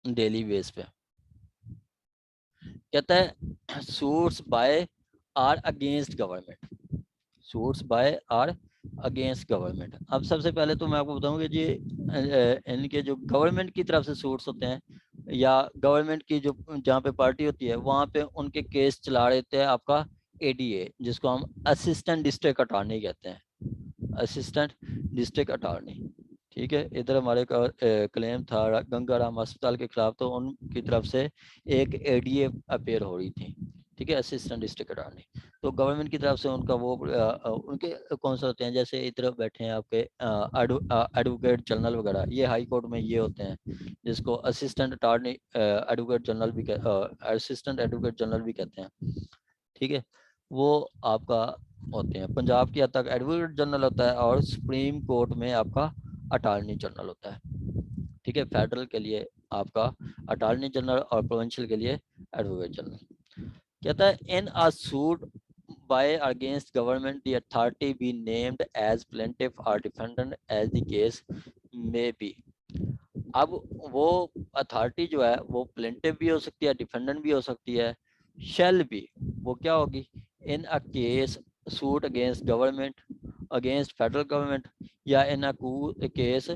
Daily base पे। कहता है suits by or against government, suits by or against government. अब सबसे पहले तो मैं आपको बताऊंगा जी इनके जो गवर्नमेंट की तरफ से सूट्स होते हैं या गवर्नमेंट की जो जहाँ पे पार्टी होती है वहाँ पे उनके केस चला रहे थे आपका एडीए, जिसको हम असिस्टेंट डिस्ट्रिक्ट अटॉर्नी कहते हैं, असिस्टेंट डिस्ट्रिक्ट अटॉर्नी। ठीक है, इधर हमारे का क्लेम था गंगाराम अस्पताल के खिलाफ, तो उनकी तरफ से एक एडीए अपेयर हो रही थी। ठीक है, असिस्टेंट डिस्ट्रिक्ट अटॉर्नी। तो गवर्नमेंट की तरफ से उनका वो उनके कौन से होते हैं, जैसे इधर बैठे हैं आपके एडवोकेट जनरल वगैरह, ये हाई कोर्ट में ये होते हैं, जिसको असिस्टेंट अटॉर्नी एडवोकेट जनरल भी असिस्टेंट एडवोकेट जनरल भी कहते हैं। ठीक है, वो आपका होते हैं। पंजाब की हद तक एडवोकेट जनरल होता है और सुप्रीम कोर्ट में आपका अटॉर्नी जनरल होता है। ठीक है, फेडरल के लिए आपका अटॉर्नी जनरल और प्रोविंशियल के लिए एडवोकेट जनरल। कहता है in a suit by against government the authority be named as plaintiff और defendant as the case may be. अब वो अथॉरिटी जो है वो प्लेंटिव भी हो सकती है, डिफेंडेंट भी हो सकती है। शेल भी वो क्या होगी, in a case suit against government, against federal government, या in a case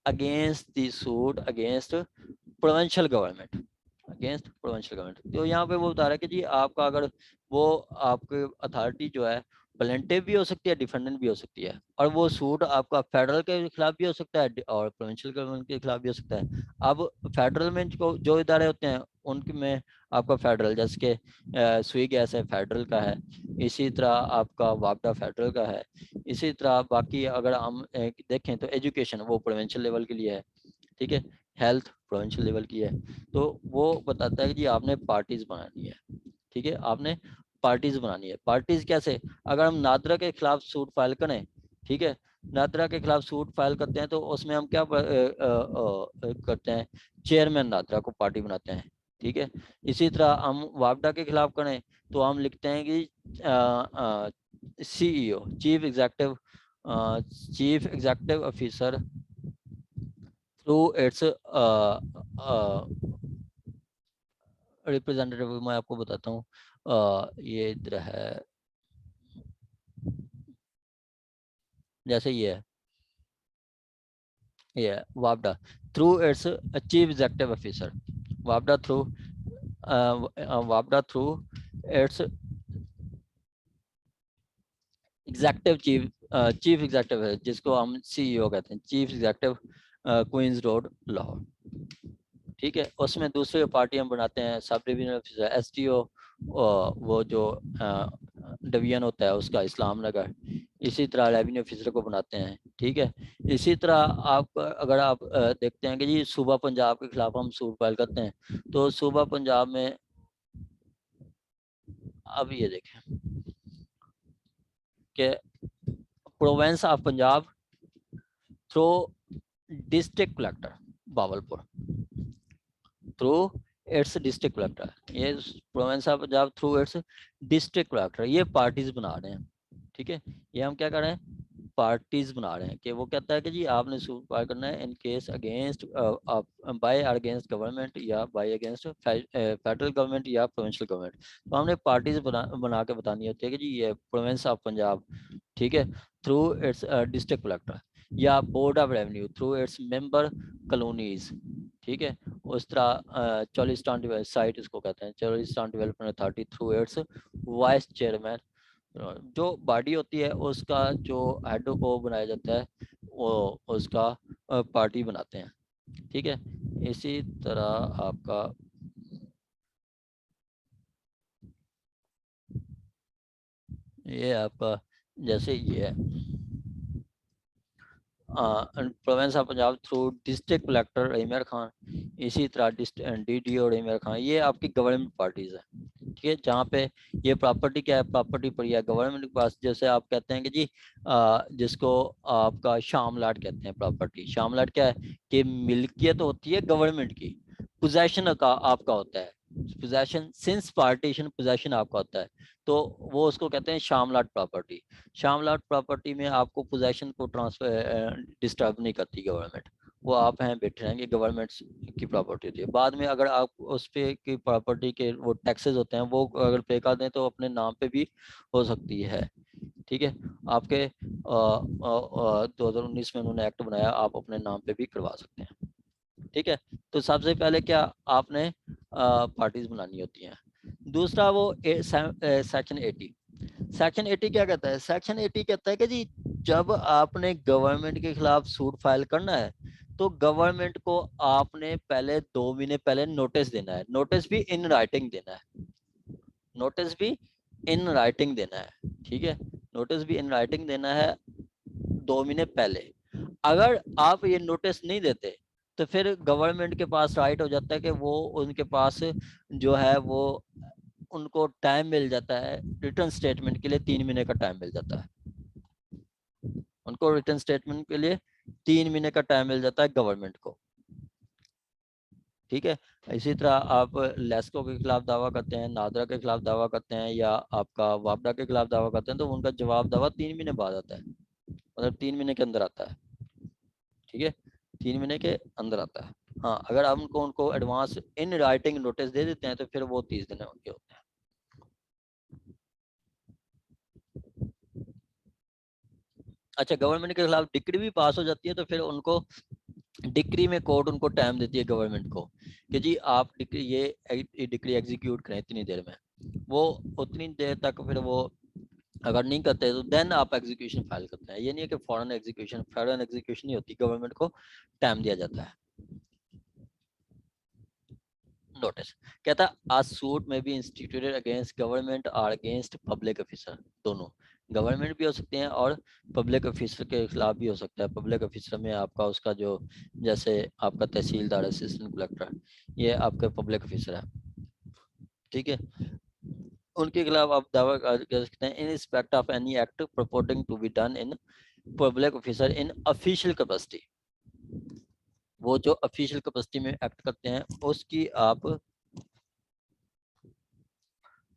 against the suit against provincial government, against provincial government. तो यहाँ पे वो बता रहा है कि जी आपका अगर वो आपके अथॉरिटी जो है प्लेंटिव भी हो सकती है, डिफेंडेंट भी हो सकती है, और वो सूट आपका फेडरल के खिलाफ भी हो सकता है और प्रोविंशियल गवर्नमेंट के खिलाफ भी हो सकता है। अब फेडरल में जो इदारे होते हैं उनके में आपका फेडरल, जैसे कि सुई गैस है फेडरल का है, इसी तरह आपका वापडा फेडरल का है, इसी तरह बाकी अगर हम देखें तो एजुकेशन वो प्रोविंशियल लेवल के लिए है। ठीक है, हेल्थ प्रोविंशियल लेवल की है। तो वो बताता है कि जी आपने पार्टीज बनानी है। ठीक है, आपने पार्टीज बनानी है। पार्टीज कैसे, अगर हम नादरा के खिलाफ सूट फाइल करें, ठीक है, नादरा के खिलाफ सूट फाइल करते हैं तो उसमें हम क्या करते हैं, चेयरमैन नादरा को पार्टी बनाते हैं। ठीक है, इसी तरह हम वापडा के खिलाफ करें तो हम लिखते हैं कि CEO, chief executive officer through it's representative. मैं आपको बताता हूँ, ये इधर है, जैसे ये है वापडा through it's chief executive officer, वापडा through वापडा through it's executive chief executive है, जिसको हम सीईओ कहते हैं, chief executive queen's road Lahore. ठीक है, उसमें दूसरे पार्टी हम बनाते हैं सब डिवीजनल ऑफिसर, एसटीओ, वो जो डिवीजन होता है उसका इस्लाम नगर, इसी तरह रेवेन्यू ऑफिसर को बनाते हैं। ठीक है, इसी तरह आप अगर आप देखते हैं कि जी सूबा पंजाब के खिलाफ हम सूट फाइल करते हैं, तो सूबा पंजाब में अब ये देखें कि province of Punjab through district collector Bahawalpur, through its district collector, ये province of Punjab through its district collector, ये पार्टीज बना रहे हैं। ठीक है, ये हम क्या कर रहे हैं, पार्टीज बना रहे हैं कि वो कहता है कि जी आपने सूट फाइल करना है in case against by against government या बाय अगेंस्ट फेडरल गवर्नमेंट या प्रोविंशियल गवर्नमेंट। तो हमने पार्टीज बना के बतानी होती है कि जी ये प्रोविंस ऑफ पंजाब, ठीक है, थ्रू इट्स डिस्ट्रिक्ट कलेक्टर, या board of revenue through its member colonies. ठीक है, उस तरह चार्लिस्टन डेवलपमेंट साइट इसको कहते हैं, Charleston development authority through its vice chairman. जो बॉडी होती है उसका जो हेड को बनाया जाता है वो उसका पार्टी बनाते हैं। ठीक है, इसी तरह आपका ये आपका जैसे ये है province of Punjab through district collector Rahim Yar Khan, इसी तरह डीडीओ रहीमर खान, ये आपकी गवर्नमेंट पार्टीज है। ठीक है, जहाँ पे ये प्रॉपर्टी क्या है, प्रॉपर्टी पर है गवर्नमेंट के पास। जैसे आप कहते हैं कि जी जिसको आपका शामलाट कहते हैं, प्रॉपर्टी शामलाट क्या है कि मिल्कियत होती है गवर्नमेंट की, पोजेशन का आपका होता है, पोजेशन सिंस पार्टीशन पोजेशन आपका होता है, तो वो उसको कहते हैं शामलाट प्रॉपर्टी। शामलाट प्रॉपर्टी में आपको पोजेशन को ट्रांसफर डिस्टर्ब नहीं करती गवर्नमेंट, वो आप हैं बैठे रहेंगे, गवर्नमेंट की प्रॉपर्टी होती है। बाद में अगर आप उस पे की प्रॉपर्टी के वो टैक्सेस होते हैं वो अगर पे कर दें तो अपने नाम पे भी हो सकती है। ठीक है, आपके 2019 में उन्होंने एक्ट बनाया, आप अपने नाम पे भी करवा सकते हैं। ठीक है, तो सबसे पहले क्या आपने पार्टीज बनानी होती हैं। दूसरा वो सेक्शन 80। सेक्शन 80 क्या कहता है? सेक्शन 80 कहता है कि जी जब आपने गवर्नमेंट के खिलाफ सूट फाइल करना है तो गवर्नमेंट को आपने पहले 2 महीने पहले नोटिस देना है। नोटिस भी इन राइटिंग देना है। नोटिस भी इन राइटिंग देना है। ठीक है, नोटिस भी इन राइटिंग देना है 2 महीने पहले। अगर आप ये नोटिस नहीं देते तो फिर गवर्नमेंट के पास राइट हो जाता है कि वो उनके पास जो है वो उनको टाइम मिल जाता है रिटर्न स्टेटमेंट के लिए, 3 महीने का टाइम मिल जाता है उनको। रिटर्न स्टेटमेंट के लिए 3 महीने का टाइम मिल जाता है गवर्नमेंट को। ठीक है, इसी तरह आप लेस्को के खिलाफ दावा करते हैं, नादरा के खिलाफ दावा करते हैं, या आपका वापडा के खिलाफ दावा करते हैं, तो उनका जवाब दावा 3 महीने बाद आता है, मतलब 3 महीने के अंदर आता है। ठीक है, 3 महीने के अंदर आता है। हाँ, अगर आप उनको उनको एडवांस इन राइटिंग नोटिस दे देते हैं तो फिर वो 30 दिन उनके होते हैं। अच्छा, गवर्नमेंट के खिलाफ डिक्री भी पास हो जाती है तो फिर उनको डिक्री में कोर्ट उनको टाइम देती है गवर्नमेंट को कि जी आप डिक्री ये डिक्री एग्जीक्यूट करें इतनी देर में। वो उतनी देर तक फिर वो अगर नहीं करते तो देन आप एग्जीक्यूशन फाइल करते हैं। ये नहीं है कि फॉरेन एग्जीक्यूशन, फॉरेन एग्जीक्यूशन नहीं होती, गवर्नमेंट को टाइम दिया जाता है। नोटिस कहता आ सूट में बी इंस्टीट्यूटेड अगेंस्ट गवर्नमेंट और अगेंस्ट पब्लिक ऑफिसर, दोनों गवर्नमेंट भी हो सकते हैं और पब्लिक ऑफिसर के खिलाफ भी हो सकता है। पब्लिक ऑफिसर में आपका उसका जो जैसे आपका तहसीलदार, असिस्टेंट कलेक्टर, ये आपका पब्लिक ऑफिसर है। ठीक है, उनके खिलाफ आप दावा कर सकते हैं in respect of any act purporting to be done in public officer in official capacity. वो जो ऑफिशियल कैपेसिटी में एक्ट करते हैं उसकी आप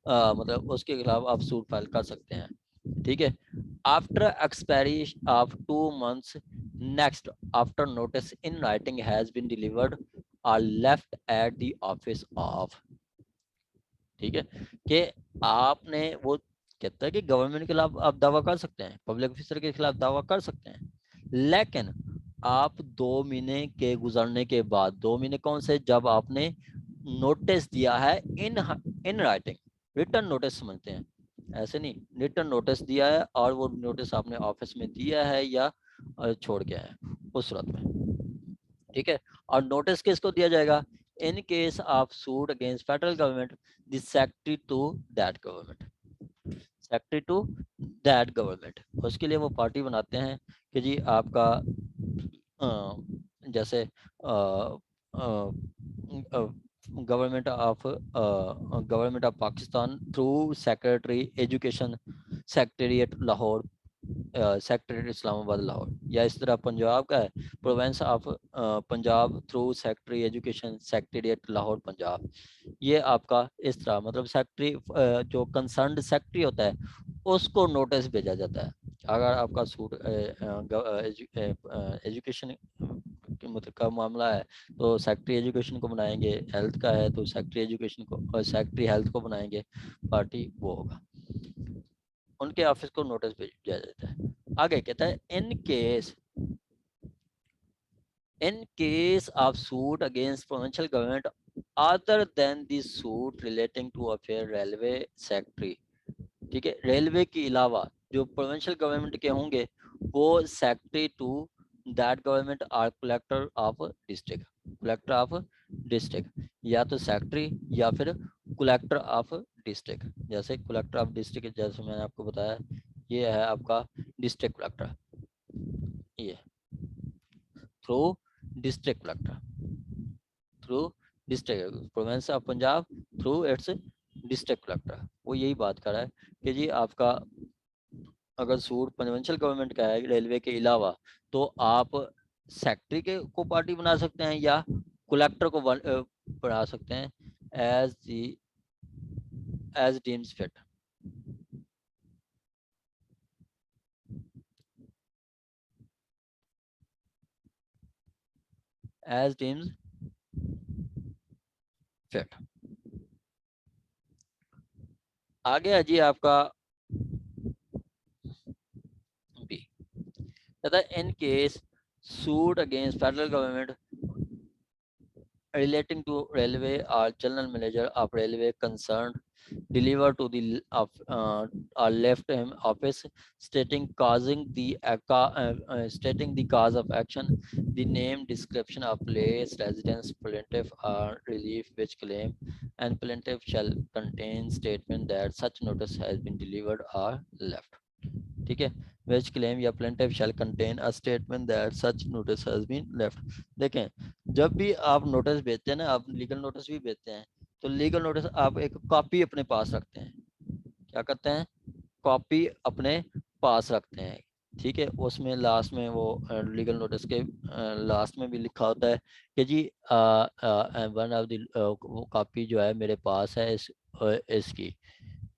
मतलब उसके खिलाफ आप सूट फाइल कर सकते हैं। ठीक है, after expiry of 2 months next after notice in writing has been delivered or left at the office of. ठीक है, कि आपने वो कहता है कि गवर्नमेंट के खिलाफ आप दावा कर सकते हैं, पब्लिक ऑफिसर के खिलाफ दावा कर सकते हैं, लेकिन आप 2 महीने के गुजरने के बाद, 2 महीने कौन से, जब आपने नोटिस दिया है इन राइटिंग, रिटर्न नोटिस समझते हैं, ऐसे नहीं, रिटर्न नोटिस दिया है और वो नोटिस आपने ऑफिस में दिया है या छोड़ के आए उस सूरत में। ठीक है, और नोटिस किसको दिया जाएगा? In case of suit against federal government the secretary to that government, secretary to that government. उसके लिए वो पार्टी बनाते हैं कि जी आपका जैसे government of Pakistan through secretary education secretariat Lahore, secretary Islamabad Lahore, या इस तरह पंजाब का है province of Punjab through secretary education secretariat Lahore Punjab. ये आपका इस तरह मतलब सेक्रेटरी जो कंसर्न्ड सेक्रेटरी होता है उसको नोटिस भेजा जाता है। अगर आपका सूट एजुकेशन मतलब का मामला है तो सेक्रेटरी एजुकेशन को बनाएंगे, हेल्थ का है तो सेक्रेटरी एजुकेशन को और सेक्रेटरी हेल्थ को बनाएंगे, पार्टी वो होगा, उनके ऑफिस को नोटिस भेज दिया जाता है। आगे कहता है in case of suit against provincial government other than the suit relating to affair railway secretary. ठीक है, रेलवे के अलावा जो प्रोविंशियल गवर्नमेंट के होंगे वो secretary to that government or collector of district, collector of district, या तो सेक्रेटरी या फिर कलेक्टर ऑफ डिस्ट्रिक्ट। जैसे कलेक्टर ऑफ डिस्ट्रिक्ट जैसे मैंने आपको बताया ये है आपका डिस्ट्रिक्ट कलेक्टर, ये through district collector, through district province of Punjab through its district collector. वो यही बात कर रहा है कि जी आपका अगर सूट प्रोविंशियल गवर्नमेंट का है रेलवे के अलावा तो आप सेक्रेटरी के को पार्टी बना सकते हैं या कलेक्टर को बना सकते हैं as deems fit. as deems fit। आगे है जी आपका बी, कहता है in case suit against federal government relating to railway or general manager of railway concerned deliver to the or left him office stating stating the cause of action, the name, description of place, residence, plaintiff or relief which claim, and plaintiff shall contain statement that such notice has been delivered or left। ठीक है, which claim या plaintiff shall contain a statement that such notice has been left। देखें, जब भी आप notice भेजते हैं ना, आप लीगल नोटिस भी भेजते हैं, तो लीगल नोटिस आप एक कॉपी अपने पास रखते हैं। क्या करते हैं? कॉपी अपने पास रखते हैं। ठीक है, उसमें लास्ट में वो लीगल नोटिस के लास्ट में भी लिखा होता है कि जी वन ऑफ द वो कॉपी जो है मेरे पास है इसकी।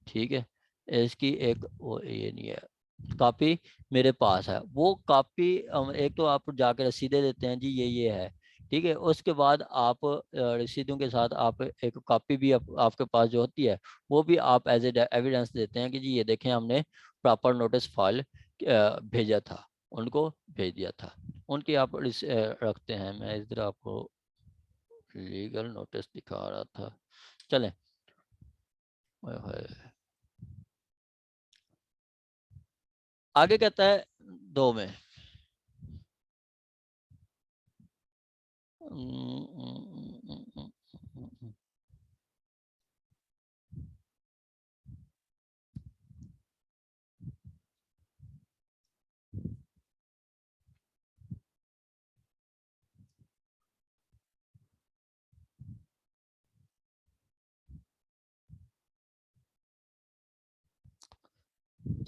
ठीक है, इसकी एक वो ये नहीं है, कॉपी मेरे पास है। वो कॉपी एक तो आप जाकर रसीदें देते हैं जी ये है। ठीक है, उसके बाद आप रसीदों के साथ आप एक कॉपी भी आपके पास जो होती है वो भी आप एज ए एविडेंस देते हैं कि जी ये देखें हमने प्रॉपर नोटिस फाइल भेजा था, उनको भेज दिया था। उनकी आप रखते हैं। मैं इधर आपको लीगल नोटिस दिखा रहा था, चलें। आगे कहता है 2 में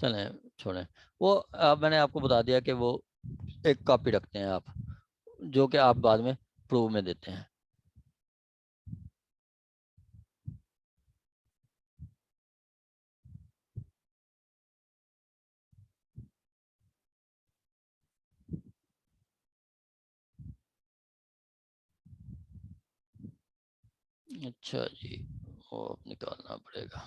चलें छोड़ें वो। मैंने आपको बता दिया कि वो एक कॉपी रखते हैं आप, जो कि आप बाद में प्रूव में देते हैं। अच्छा जी, वो अब निकालना पड़ेगा।